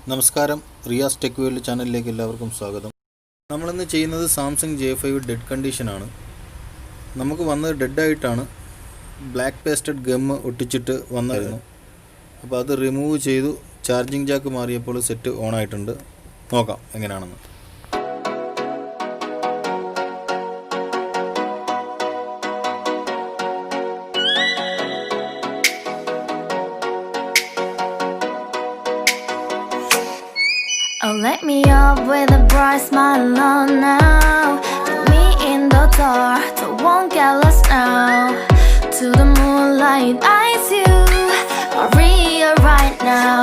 നമസ്കാരം, Riyas tech world ചാനലിലേക്ക് എല്ലാവർക്കും സ്വാഗതം. നമ്മളിന്ന് ചെയ്യുന്നത് സാംസങ് J5 ഡെഡ് കണ്ടീഷനാണ്. നമുക്ക് വന്നത് ഡെഡായിട്ടാണ്. ബ്ലാക്ക് പേസ്റ്റഡ് ഗം ഒട്ടിച്ചിട്ട് വന്നായിരുന്നു. അപ്പോൾ അത് റിമൂവ് ചെയ്തു. ചാർജിങ് ജാക്ക് മാറിയപ്പോൾ സെറ്റ് ഓൺ ആയിട്ടുണ്ട്. നോക്കാം എങ്ങനെയാണെന്ന്. Oh, let me up with a bright smile on now. Put me in the dark, so won't get lost now. To the moonlight, eyes you are real right now.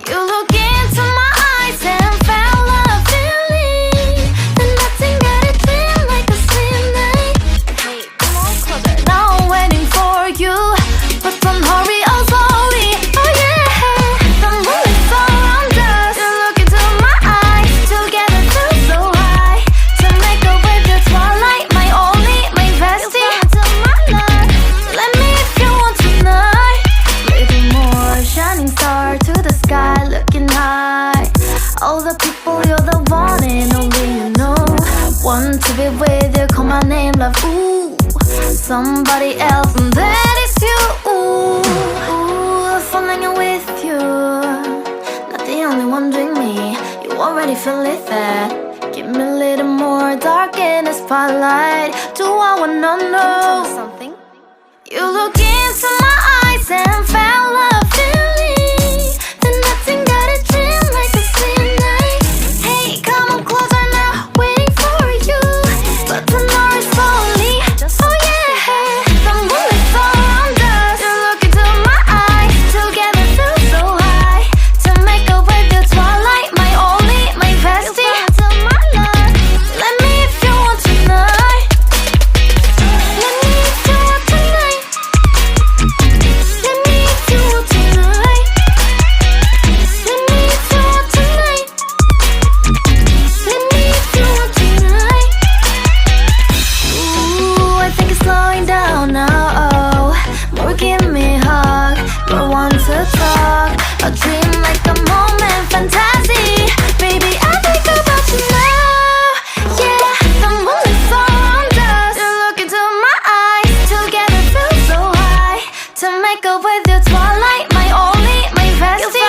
You look into my eyes and felt a feeling that nothing got it feel like a slim night. Hey, come on closer. Now I'm waiting for you, but don't hurry, oh slowly. Oh yeah, the moonlight's around us. You look into my eyes, together feel so high. To make up with the twilight, my only, my bestie. To my love, let me if you want tonight. Little more shining star to the sky, looking high. All the people, you're the one and only you know. Want to be with you, call my name, love. Ooh, somebody else, and that is you. Ooh, falling with you. Not the only one doing me. You already feel it there. Give me a little more dark in the spotlight. Do I wanna know something? You look into my eyes and felt a feeling that nothing got a dream like a slim night. Hey, come on closer now, waiting for you, but tomorrow is only. Oh yeah, the moonlight's around us. You look into my eyes, together feel so high. To make up with the twilight, my only, my bestie. To my love, let me if you want tonight. Let me if you want tonight. Let me if you want tonight. Let me if you want tonight. Let me if you want tonight. Ooh, I think it's slowing down now. Oh, more give me a hug, more want to talk. A dream like a moment, fantasy. Baby, I think about you now. Yeah, the moonlight's around us. You look into my eyes, together feel so high. To make up with your twilight, my only, my bestie.